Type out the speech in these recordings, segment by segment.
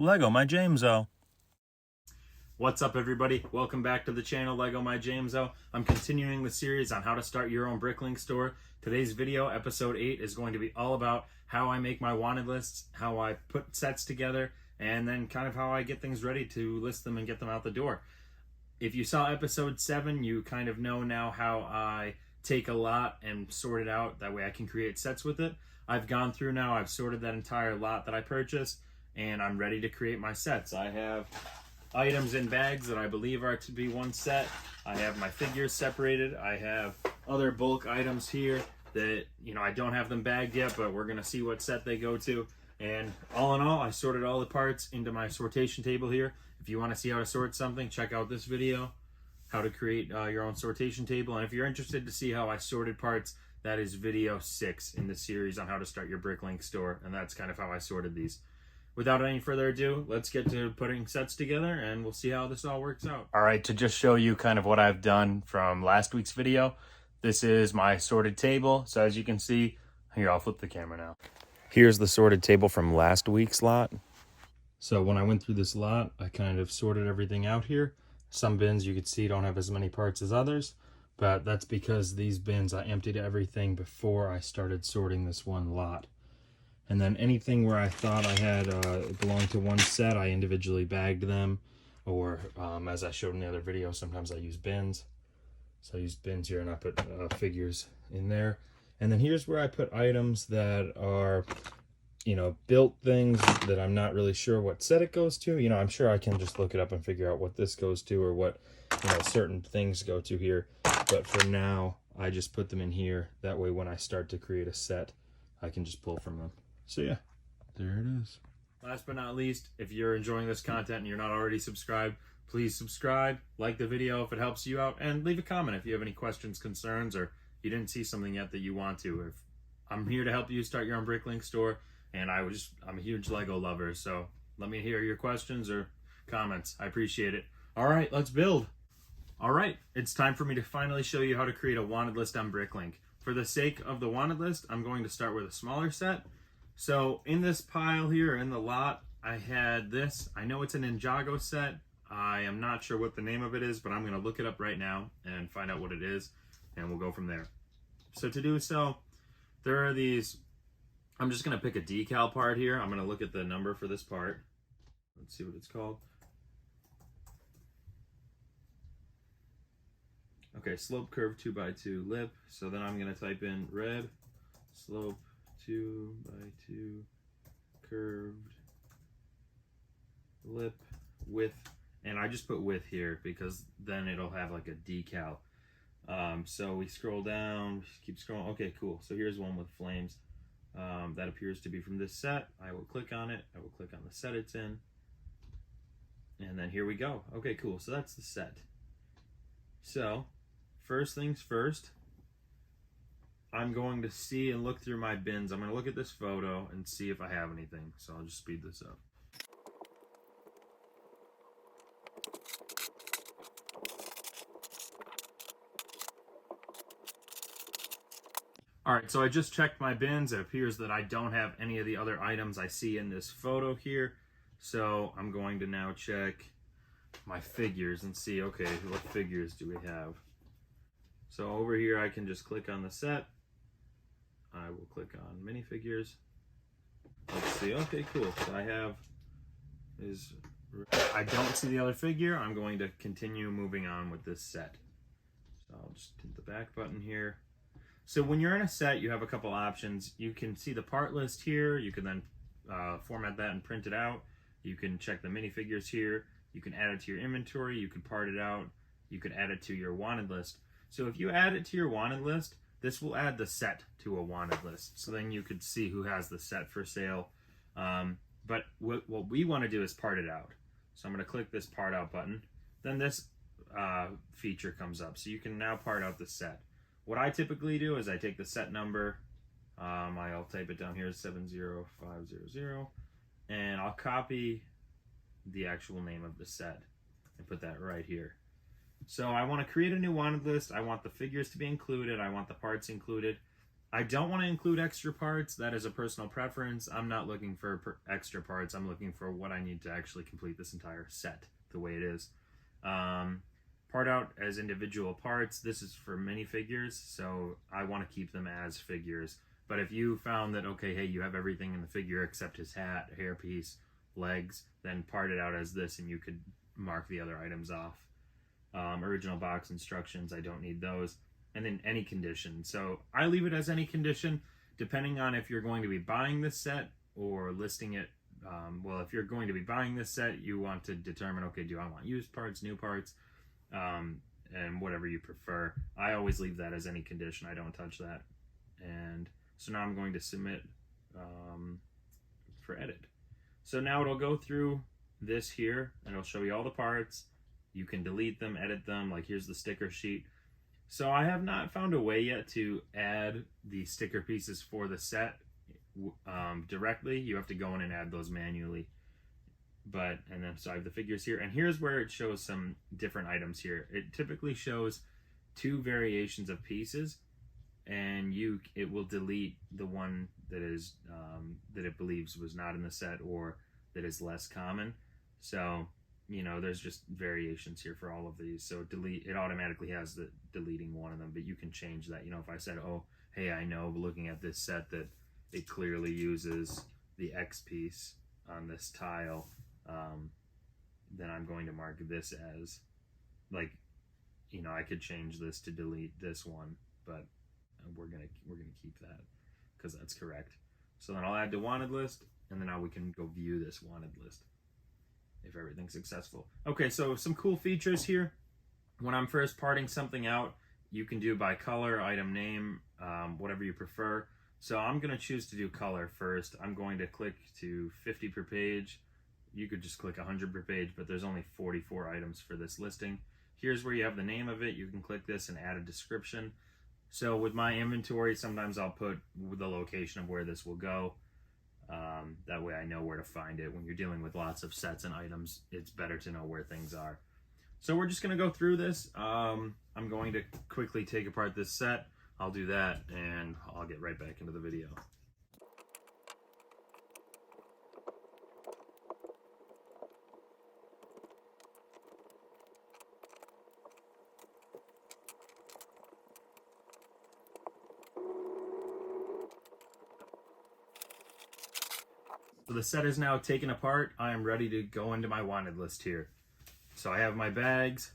Lego My Jameso. What's up, everybody? Welcome back to the channel, Lego My Jameso. I'm continuing the series on how to start your own Bricklink store. Today's video, episode 8, is going to be all about how I make my wanted lists, how I put sets together, and then kind of how I get things ready to list them and get them out the door. If you saw episode 7, you kind of know now how I take a lot and sort it out. That way I can create sets with it. I've gone through now, I've sorted that entire lot that I purchased, and I'm ready to create my sets. I have items in bags that I believe are to be one set. I have my figures separated. I have other bulk items here that, I don't have them bagged yet, but we're gonna see what set they go to. And all in all, I sorted all the parts into my sortation table here. If you want to see how to sort something, check out this video, how to create your own sortation table. And if you're interested to see how I sorted parts, that is video 6 in the series on how to start your Bricklink store. And that's kind of how I sorted these. Without any further ado, let's get to putting sets together and we'll see how this all works out. All right, to just show you kind of what I've done from last week's video, this is my sorted table. So as you can see, here, I'll flip the camera now. Here's the sorted table from last week's lot. So when I went through this lot, I kind of sorted everything out here. Some bins you can see don't have as many parts as others, but that's because these bins, I emptied everything before I started sorting this one lot. And then anything where I thought I had belonged to one set, I individually bagged them. Or as I showed in the other video, sometimes I use bins. So I use bins here and I put figures in there. And then here's where I put items that are, built things that I'm not really sure what set it goes to. I'm sure I can just look it up and figure out what this goes to or what, certain things go to here. But for now, I just put them in here. That way when I start to create a set, I can just pull from them. So yeah, there it is. Last but not least, if you're enjoying this content and you're not already subscribed, please subscribe, like the video if it helps you out, and leave a comment if you have any questions, concerns, or you didn't see something yet that you want to. If I'm here to help you start your own Bricklink store, and I'm a huge Lego lover, so let me hear your questions or comments. I appreciate it. All right, let's build. All right, it's time for me to finally show you how to create a wanted list on Bricklink. For the sake of the wanted list, I'm going to start with a smaller set. So in this pile here, in the lot, I had this. I know it's an Ninjago set. I am not sure what the name of it is, but I'm going to look it up right now and find out what it is, and we'll go from there. So to do so, there are these. I'm just going to pick a decal part here. I'm going to look at the number for this part. Let's see what it's called. Okay, slope curve 2x2 lip. So then I'm going to type in red slope 2x2 curved lip width, and I just put width here because then it'll have like a decal. So we scroll down, keep scrolling. Okay, cool. So here's one with flames that appears to be from this set. I will click on it. I will click on the set it's in, and then here we go. Okay, cool. So that's the set. So first things first, I'm going to see and look through my bins. I'm going to look at this photo and see if I have anything. So I'll just speed this up. All right, so I just checked my bins. It appears that I don't have any of the other items I see in this photo here. So I'm going to now check my figures and see, okay, what figures do we have? So over here, I can just click on the set. I will click on minifigures. Let's see. Okay, cool. So I don't see the other figure. I'm going to continue moving on with this set. So I'll just hit the back button here. So when you're in a set, you have a couple options. You can see the part list here. You can then format that and print it out. You can check the minifigures here. You can add it to your inventory. You can part it out. You can add it to your wanted list. So if you add it to your wanted list, this will add the set to a wanted list. So then you could see who has the set for sale. But what we want to do is part it out. So I'm going to click this part out button. Then this feature comes up. So you can now part out the set. What I typically do is I take the set number. I'll type it down here, 70500. And I'll copy the actual name of the set and put that right here. So I want to create a new wanted list. I want the figures to be included. I want the parts included. I don't want to include extra parts. That is a personal preference. I'm not looking for extra parts. I'm looking for what I need to actually complete this entire set the way it is. Part out as individual parts. This is for minifigures, so I want to keep them as figures. But if you found that, okay, hey, you have everything in the figure except his hat, hairpiece, legs, then part it out as this and you could mark the other items off. Original box instructions, I don't need those. And then any condition. So I leave it as any condition, depending on if you're going to be buying this set or listing it. Well, if you're going to be buying this set, you want to determine, okay, do I want used parts, new parts, and whatever you prefer. I always leave that as any condition. I don't touch that. And so now I'm going to submit for edit. So now it'll go through this here, and it'll show you all the parts. You can delete them, edit them. Like here's the sticker sheet. So I have not found a way yet to add the sticker pieces for the set directly. You have to go in and add those manually. And then so I have the figures here, and here's where it shows some different items here. It typically shows 2 variations of pieces, and it will delete the one that is that it believes was not in the set or that is less common. So there's just variations here for all of these. So it automatically has the deleting one of them, but you can change that. If I said, oh, hey, I know looking at this set that it clearly uses the X piece on this tile, then I'm going to mark this as, like, I could change this to delete this one, but we're gonna keep that because that's correct. So then I'll add to wanted list, and then now we can go view this wanted list if everything's successful. Okay, so some cool features here. When I'm first parting something out, you can do by color, item name, whatever you prefer. So I'm going to choose to do color first. I'm going to click to 50 per page. You could just click 100 per page, but there's only 44 items for this listing. Here's where you have the name of it. You can click this and add a description. So with my inventory, sometimes I'll put the location of where this will go. That way I know where to find it. When you're dealing with lots of sets and items, it's better to know where things are. So we're just going to go through this. I'm going to quickly take apart this set. I'll do that, and I'll get right back into the video. So the set is now taken apart. I am ready to go into my wanted list here. So I have my bags,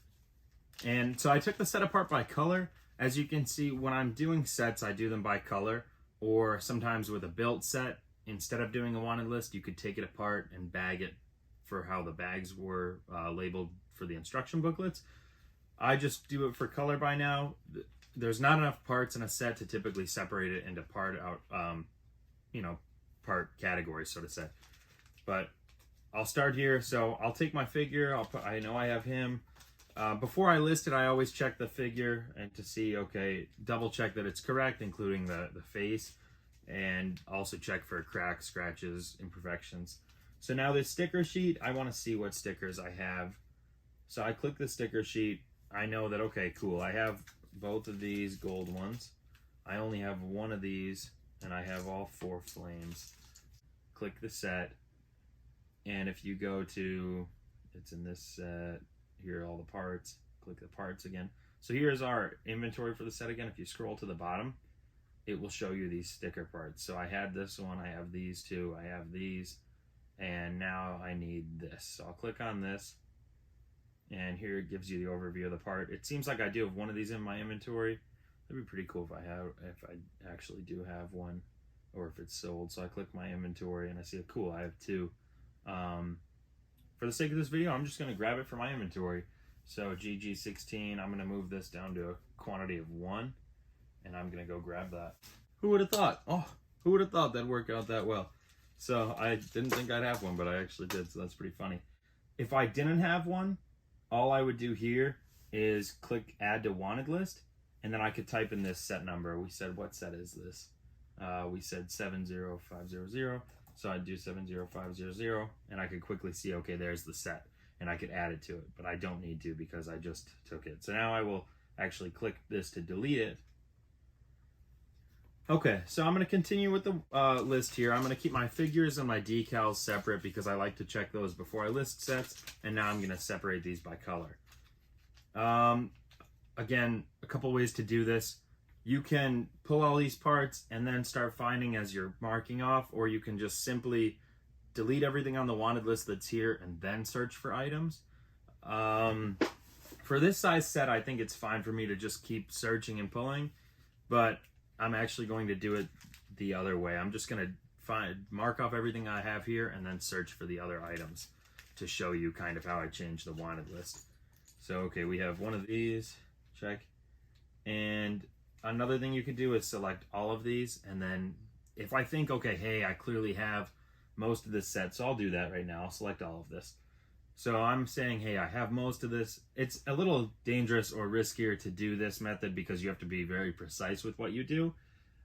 and so I took the set apart by color. As you can see, when I'm doing sets, I do them by color, or sometimes with a built set, instead of doing a wanted list, you could take it apart and bag it for how the bags were labeled for the instruction booklets. I just do it for color by now. There's not enough parts in a set to typically separate it into part categories, so to say. But I'll start here. So I'll take my figure. I know I have him. Before I list it, I always check the figure and to see, okay, double check that it's correct, including the face, and also check for cracks, scratches, imperfections. So now this sticker sheet, I want to see what stickers I have. So I click the sticker sheet. I know that, okay, cool, I have both of these gold ones. I only have one of these, and I have all 4 flames. Click the set, and if you go to, it's in this set, here are all the parts, click the parts again. So here's our inventory for the set again. If you scroll to the bottom, it will show you these sticker parts. So I had this one, I have these 2, I have these, and now I need this. So I'll click on this, and here it gives you the overview of the part. It seems like I do have one of these in my inventory. That'd be pretty cool if I actually do have one, or if it's sold. So I click my inventory and I see, cool, I have 2. For the sake of this video, I'm just going to grab it from my inventory. So GG16, I'm going to move this down to a quantity of 1, and I'm going to go grab that. Who would have thought? Oh, who would have thought that'd work out that well? So I didn't think I'd have one, but I actually did, so that's pretty funny. If I didn't have one, all I would do here is click add to wanted list, and then I could type in this set number. We said, what set is this? We said 70500. So I'd do 70500, and I could quickly see, okay, there's the set, and I could add it to it, but I don't need to because I just took it. So now I will actually click this to delete it. Okay, so I'm going to continue with the list here. I'm going to keep my figures and my decals separate because I like to check those before I list sets. And now I'm going to separate these by color. Again, a couple ways to do this. You can pull all these parts and then start finding as you're marking off, or you can just simply delete everything on the wanted list that's here and then search for items. For this size set, I think it's fine for me to just keep searching and pulling, but I'm actually going to do it the other way. I'm just going to mark off everything I have here and then search for the other items to show you kind of how I change the wanted list. So, okay, we have one of these, check. And another thing you could do is select all of these, and then if I think, okay, hey, I clearly have most of this set, so I'll do that right now. I'll select all of this. So I'm saying, hey, I have most of this. It's a little dangerous or riskier to do this method because you have to be very precise with what you do,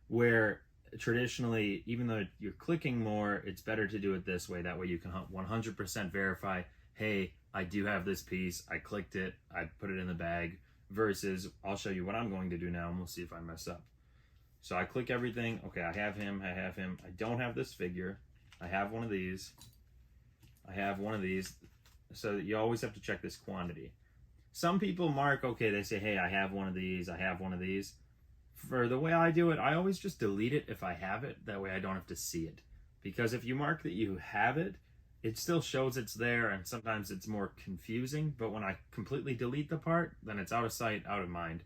where traditionally, even though you're clicking more, it's better to do it this way. That way you can 100% verify, hey, I do have this piece, I clicked it, I put it in the bag, versus I'll show you what I'm going to do now and we'll see if I mess up. So I click everything. Okay, I have him. I don't have this figure. I have one of these. I have one of these. So you always have to check this quantity. Some people mark, okay, they say, hey, I have one of these, I have one of these. For the way I do it, I always just delete it if I have it. That way I don't have to see it. Because if you mark that you have it, it still shows it's there, and sometimes it's more confusing. But when I completely delete the part, then it's out of sight, out of mind.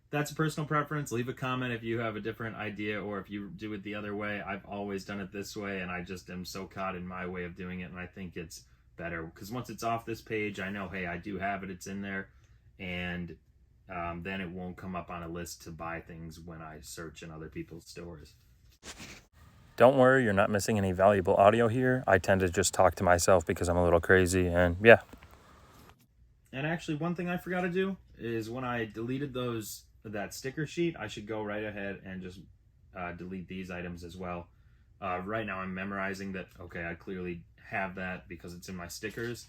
That's a personal preference. Leave a comment if you have a different idea or if you do it the other way. I've always done it this way, and I just am so caught in my way of doing it, and I think it's better because once it's off this page, I know, hey, I do have it, it's in there, and then it won't come up on a list to buy things when I search in other people's stores. Don't worry, you're not missing any valuable audio here. I tend to just talk to myself because I'm a little crazy, and yeah. And actually, one thing I forgot to do is when I deleted that sticker sheet, I should go right ahead and just delete these items as well. Right now I'm memorizing that, okay, I clearly have that because it's in my stickers,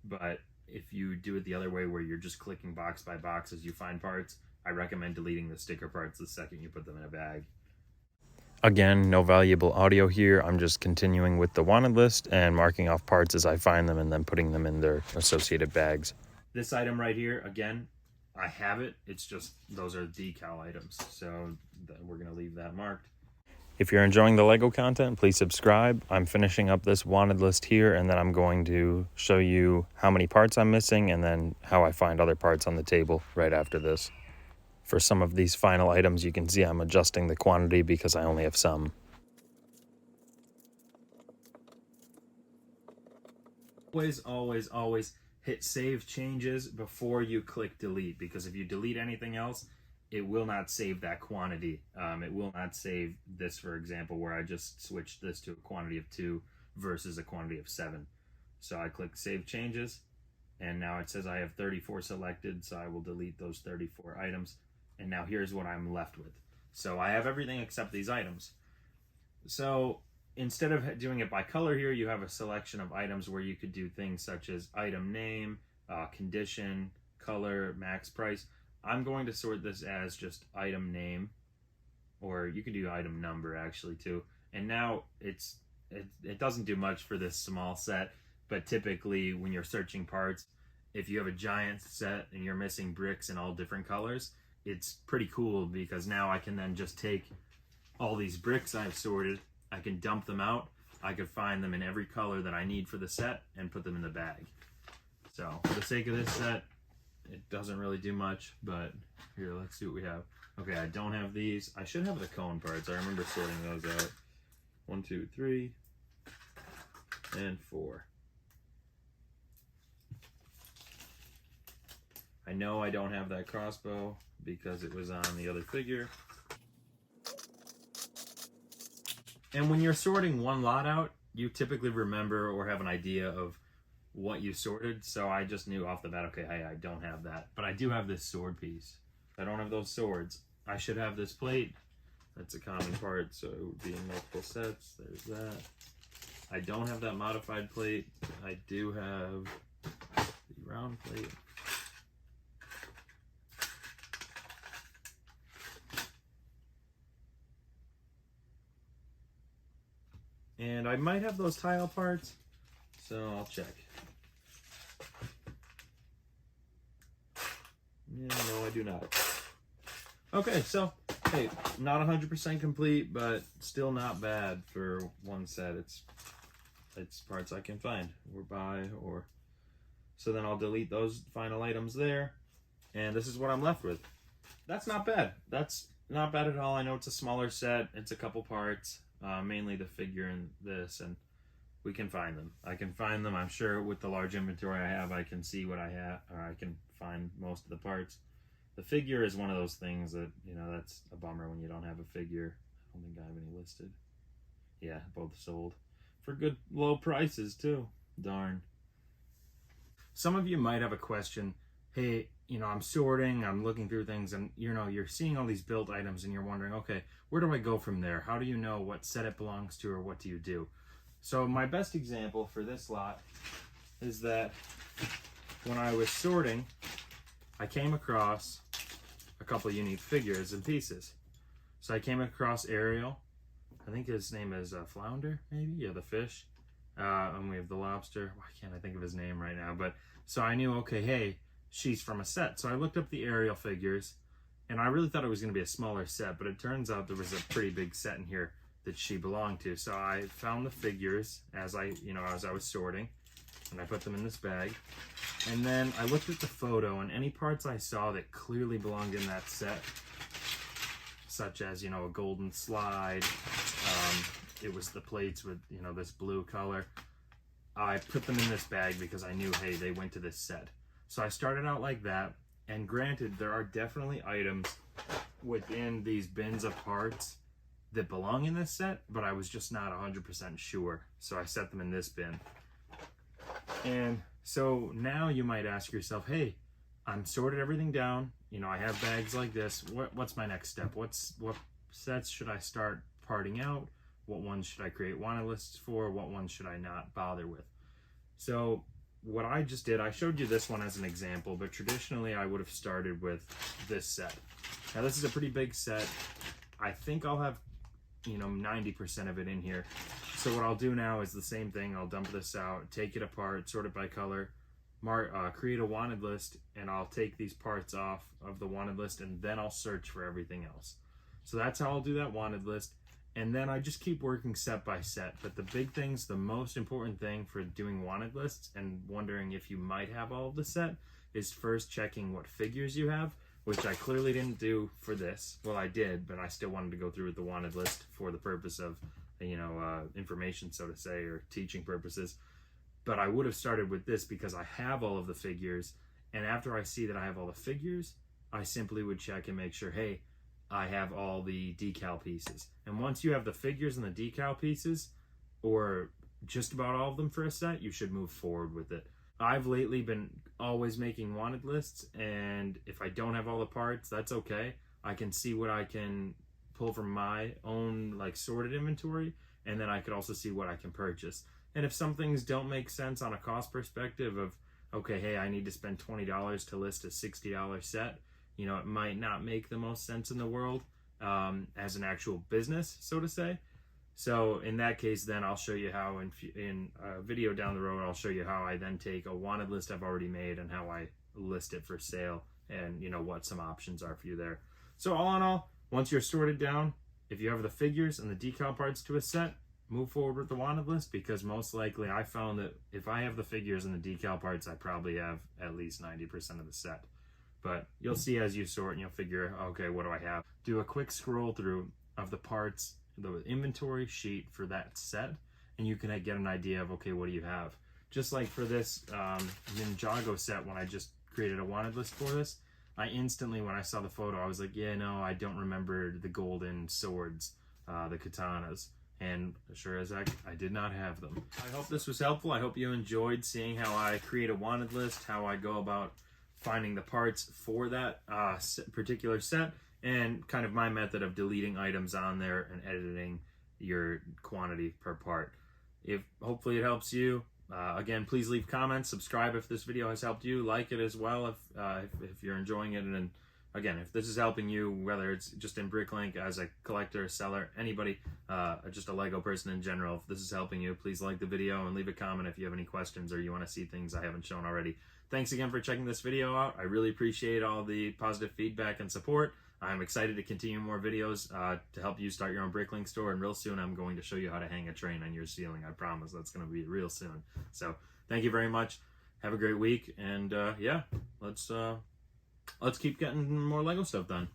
but if you do it the other way where you're just clicking box by box as you find parts, I recommend deleting the sticker parts the second you put them in a bag. Again, no valuable audio here. I'm just continuing with the wanted list and marking off parts as I find them and then putting them in their associated bags. This item right here, again, I have it. It's just those are decal items, so we're going to leave that marked. If you're enjoying the Lego content, please subscribe. I'm finishing up this wanted list here, and then I'm going to show you how many parts I'm missing and then how I find other parts on the table right after this. For some of these final items, you can see I'm adjusting the quantity because I only have some. Always hit save changes before you click delete, because if you delete anything else, it will not save that quantity. It will not save this, for example, where I just switched this to a quantity of 2 versus a quantity of 7. So I click save changes, and now it says I have 34 selected, so I will delete those 34 items. And now here's what I'm left with. So I have everything except these items. So instead of doing it by color here, you have a selection of items where you could do things such as item name, condition, color, max price. I'm going to sort this as just item name, or you could do item number actually too. And now it doesn't do much for this small set, but typically when you're searching parts, if you have a giant set and you're missing bricks in all different colors, it's pretty cool because now I can then just take all these bricks I've sorted, I can dump them out, I could find them in every color that I need for the set and put them in the bag. So for the sake of this set, it doesn't really do much, but here, let's see what we have. Okay, I don't have these. I should have the cone parts. I remember sorting those out. 1, 2, 3, and 4. I know I don't have that crossbow because it was on the other figure. And when you're sorting one lot out, you typically remember or have an idea of what you sorted. So I just knew off the bat, okay, hey, I don't have that. But I do have this sword piece. I don't have those swords. I should have this plate. That's a common part, so it would be in multiple sets. There's that. I don't have that modified plate. I do have the round plate. And I might have those tile parts, so I'll check. Yeah, no, I do not. Okay, so, hey, not 100% complete, but still not bad for one set. It's parts I can find or buy, or... So then I'll delete those final items there, and this is what I'm left with. That's not bad. That's not bad at all. I know it's a smaller set. It's a couple parts, mainly the figure and this, and we can find them. I can find them. I'm sure with the large inventory I have, I can see what I have, or I can find most of the parts. The figure is one of those things that, you know, that's a bummer when you don't have a figure. I don't think I have any listed. Yeah, both sold. For good low prices, too. Darn. Some of you might have a question. Hey, you know, I'm sorting, I'm looking through things, and, you know, you're seeing all these built items, and you're wondering, okay, where do I go from there? How do you know what set it belongs to, or what do you do? So my best example for this lot is that when I was sorting, I came across a couple unique figures and pieces. So I came across Ariel. I think his name is Flounder, maybe? Yeah, the fish. And we have the lobster. Why can't I think of his name right now? But so I knew, okay, hey, she's from a set. So I looked up the Ariel figures, and I really thought it was going to be a smaller set, but it turns out there was a pretty big set in here that she belonged to. So I found the figures as I was sorting, and I put them in this bag. And then I looked at the photo, and any parts I saw that clearly belonged in that set, such as, you know, a golden slide, it was the plates with, you know, this blue color, I put them in this bag because I knew, hey, they went to this set. So I started out like that, and granted, there are definitely items within these bins of parts that belong in this set, but I was just not 100% sure. So I set them in this bin. And so now you might ask yourself, hey, I'm sorted everything down. You know, I have bags like this. What's my next step? What sets should I start parting out? What ones should I create wanted lists for? What ones should I not bother with? So what I just did, I showed you this one as an example, but traditionally I would have started with this set. Now this is a pretty big set. I think I'll have, you know, 90% of it in here. So what I'll do now is the same thing. I'll dump this out, take it apart, sort it by color, create a wanted list, and I'll take these parts off of the wanted list, and then I'll search for everything else. So that's how I'll do that wanted list. And then I just keep working set by set. But the big things, the most important thing for doing wanted lists and wondering if you might have all of the set is first checking what figures you have, which I clearly didn't do for this. Well, I did, but I still wanted to go through with the wanted list for the purpose of, you know, information, so to say, or teaching purposes. But I would have started with this because I have all of the figures. And after I see that I have all the figures, I simply would check and make sure, hey, I have all the decal pieces. And once you have the figures and the decal pieces, or just about all of them for a set, you should move forward with it. I've lately been always making wanted lists, and if I don't have all the parts, that's okay. I can see what I can pull from my own like sorted inventory, and then I could also see what I can purchase. And if some things don't make sense on a cost perspective of, okay, hey, I need to spend $20 to list a $60 set, you know, it might not make the most sense in the world as an actual business, so to say. So in that case, then I'll show you how in a video down the road, I'll show you how I then take a wanted list I've already made and how I list it for sale, and, you know, what some options are for you there. So all in all, once you're sorted down, if you have the figures and the decal parts to a set, move forward with the wanted list, because most likely I found that if I have the figures and the decal parts, I probably have at least 90% of the set. But you'll see as you sort and you'll figure, okay, what do I have? Do a quick scroll through of the parts, the inventory sheet for that set, and you can get an idea of, okay, what do you have? Just like for this Ninjago set, when I just created a wanted list for this, I instantly, when I saw the photo, I was like, yeah, no, I don't remember the golden swords, the katanas. And sure as heck, I did not have them. I hope this was helpful. I hope you enjoyed seeing how I create a wanted list, how I go about finding the parts for that particular set, and kind of my method of deleting items on there and editing your quantity per part. Hopefully it helps you. Again, please leave comments, subscribe if this video has helped you, like it as well if you're enjoying it, and again, if this is helping you, whether it's just in Bricklink as a collector, seller, anybody, just a Lego person in general, if this is helping you, please like the video and leave a comment if you have any questions or you want to see things I haven't shown already. Thanks again for checking this video out. I really appreciate all the positive feedback and support. I'm excited to continue more videos to help you start your own Bricklink store, and real soon I'm going to show you how to hang a train on your ceiling. I promise that's going to be real soon. So thank you very much. Have a great week, and yeah, let's keep getting more Lego stuff done.